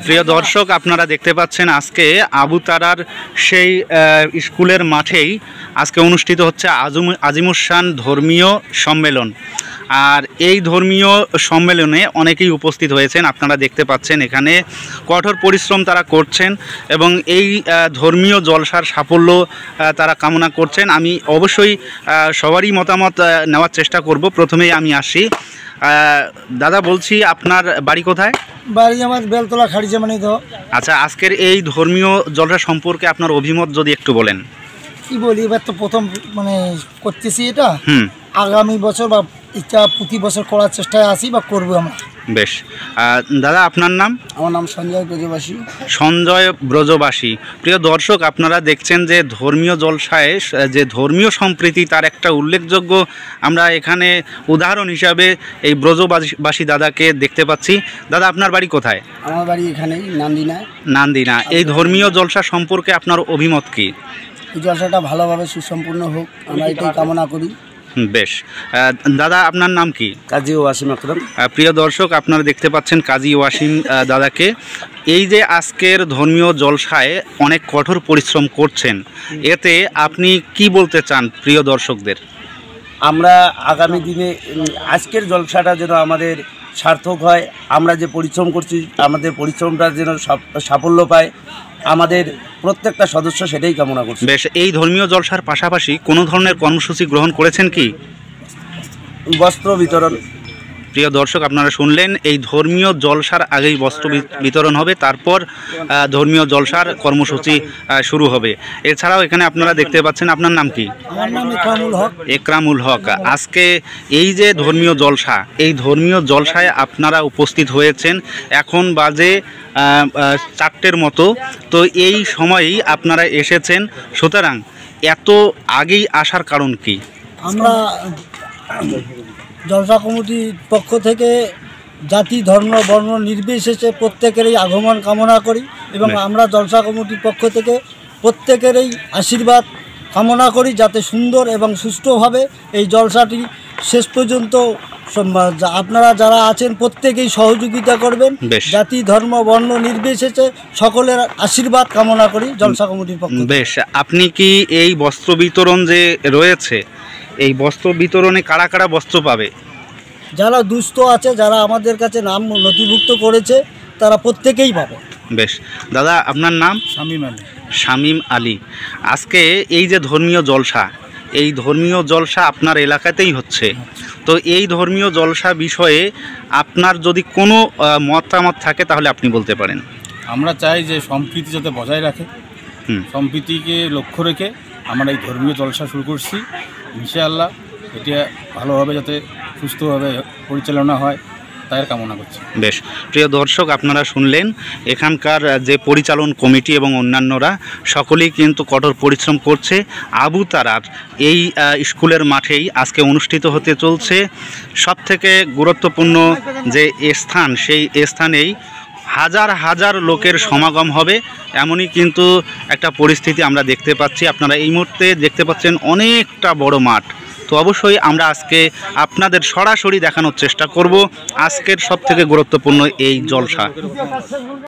প্রিয় দর্শক, আপনারা দেখতে পাচ্ছেন আজকে আবু তারার সেই স্কুলের মাঠেই আজকে অনুষ্ঠিত হচ্ছে আজিমুসান ধর্মীয় সম্মেলন। আর এই ধর্মীয় সম্মেলনে অনেকেই উপস্থিত হয়েছেন। আপনারা দেখতে পাচ্ছেন এখানে কঠোর পরিশ্রম তারা করছেন এবং এই ধর্মীয় জলসার সাফল্য তারা কামনা করছেন। আমি অবশ্যই সবারই মতামত নেওয়ার চেষ্টা করব। প্রথমেই আমি আসি, দাদা বলছি আপনার বাড়ি কোথায়? বাড়ি আমার বেলতলা খাড়িজামানি। তো আচ্ছা, আজকের এই ধর্মীয় জলসা সম্পর্কে আপনার অভিমত যদি একটু বলেন। কি বলি, এবার তো প্রথম করতেছি এটা। আগামী বছর বা এটা প্রতি বছর করার চেষ্টায় আসি বা করবো আমরা। বেশ, দাদা আপনার নাম? আমার নাম সঞ্জয় ব্রজবাসী। সঞ্জয় ব্রজবাসী। প্রিয় দর্শক, আপনারা দেখছেন যে ধর্মীয় জলসায় যে ধর্মীয় সম্প্রীতি তার একটা উল্লেখযোগ্য আমরা এখানে উদাহরণ হিসাবে এই ব্রজবাসী দাদাকে দেখতে পাচ্ছি। দাদা আপনার বাড়ি কোথায়? আমার বাড়ি এখানেই, নান্দিনা। নান্দিনা। এই ধর্মীয় জলসা সম্পর্কে আপনার অভিমত কি? এই জলসাটা ভালোভাবে সুসম্পূর্ণ হোক, আমরা এটাই কামনা করি। বেশ, দাদা আপনার নাম কি? কাজী ওয়াসিম আকরাম। প্রিয় দর্শক, আপনারা দেখতে পাচ্ছেন কাজী ওয়াসিম দাদাকে। এই যে আজকের ধর্মীয় জলসায় অনেক কঠোর পরিশ্রম করছেন, এতে আপনি কি বলতে চান প্রিয় দর্শকদের? আমরা আগামী দিনে আজকের জলসাটা যেন আমাদের সার্থক হয়, আমরা যে পরিশ্রম করছি আমাদের পরিশ্রমটা যেন সাফল্য পায়, আমাদের প্রত্যেকটা সদস্য সেটাই কামনা করছে। বেশ, এই ধর্মীয় জলসার পাশাপাশি কোনো ধরনের কর্মসূচি গ্রহণ করেছেন কি? বস্ত্র বিতরণ। প্রিয় দর্শক, আপনারা শুনলেন এই ধর্মীয় জলসার আগেই বস্ত্র বিতরণ হবে, তারপর ধর্মীয় জলসার কর্মসূচি শুরু হবে। এছাড়াও এখানে আপনারা দেখতে পাচ্ছেন, আপনার নাম কি? আমার নাম একরামুল হক। একরামুল হক। আজকে এই যে ধর্মীয় জলসা, এই ধর্মীয় জলসায় আপনারা উপস্থিত হয়েছেন, এখন বাজে 4টের মতো। তো এই সময়েই আপনারা এসেছেন, সুতরাং এত আগেই আসার কারণ কি? আমরা জলসা কমিটির পক্ষ থেকে জাতি ধর্ম বর্ণ নির্বিশেষে প্রত্যেকেরই আগমন কামনা করি এবং আমরা জলসা কমিটির পক্ষ থেকে প্রত্যেকেরই আশীর্বাদ কামনা করি যাতে সুন্দর এবং সুষ্ঠুভাবে এই জলসাটি শেষ পর্যন্ত আপনারা যারা আছেন প্রত্যেকেই সহযোগিতা করবেন। জাতি ধর্ম বর্ণ নির্বিশেষে সকলের আশীর্বাদ কামনা করি জলসা কমিটির পক্ষ থেকে। বেশ, আপনি কি এই বস্ত্র বিতরণ যে রয়েছে, এই বস্ত্র বিতরণে কারা কারা বস্ত্র পাবে? যারা দুস্থ আছে, যারা আমাদের কাছে নাম নথিভুক্ত করেছে, তারা প্রত্যেকেই পাবে। বেশ, দাদা আপনার নাম? শামীম আলী। শামীম আলী। আজকে এই যে ধর্মীয় জলসা, এই ধর্মীয় জলসা আপনার এলাকাতেই হচ্ছে, তো এই ধর্মীয় জলসা বিষয়ে আপনার যদি কোনো মতামত থাকে তাহলে আপনি বলতে পারেন। আমরা চাই যে সম্প্রীতি যাতে বজায় রাখে, সম্প্রীতিকে লক্ষ্য রেখে আমরা এই ধর্মীয় জলসা শুরু করছি। ইনশাআল্লাহ এটা ভালোভাবে যাতে সুস্থভাবে পরিচালনা হয় তাই কামনা করছি। বেশ, প্রিয় দর্শক, আপনারা শুনলেন এখানকার যে পরিচালন কমিটি এবং অন্যান্যরা সকলেই কিন্তু কঠোর পরিশ্রম করছে। আবু তারার এই স্কুলের মাঠেই আজকে অনুষ্ঠিত হতে চলছে সবথেকে গুরুত্বপূর্ণ যে স্থান, সেই স্থানেই হাজার হাজার লোকের সমাগম হবে, এমনই কিন্তু একটা পরিস্থিতি আমরা দেখতে পাচ্ছি। আপনারা এই মুহূর্তে দেখতে পাচ্ছেন অনেকটা বড় মাঠ। তো অবশ্যই আমরা আজকে আপনাদের সরাসরি দেখানোর চেষ্টা করব আজকের সবথেকে গুরুত্বপূর্ণ এই জলসা।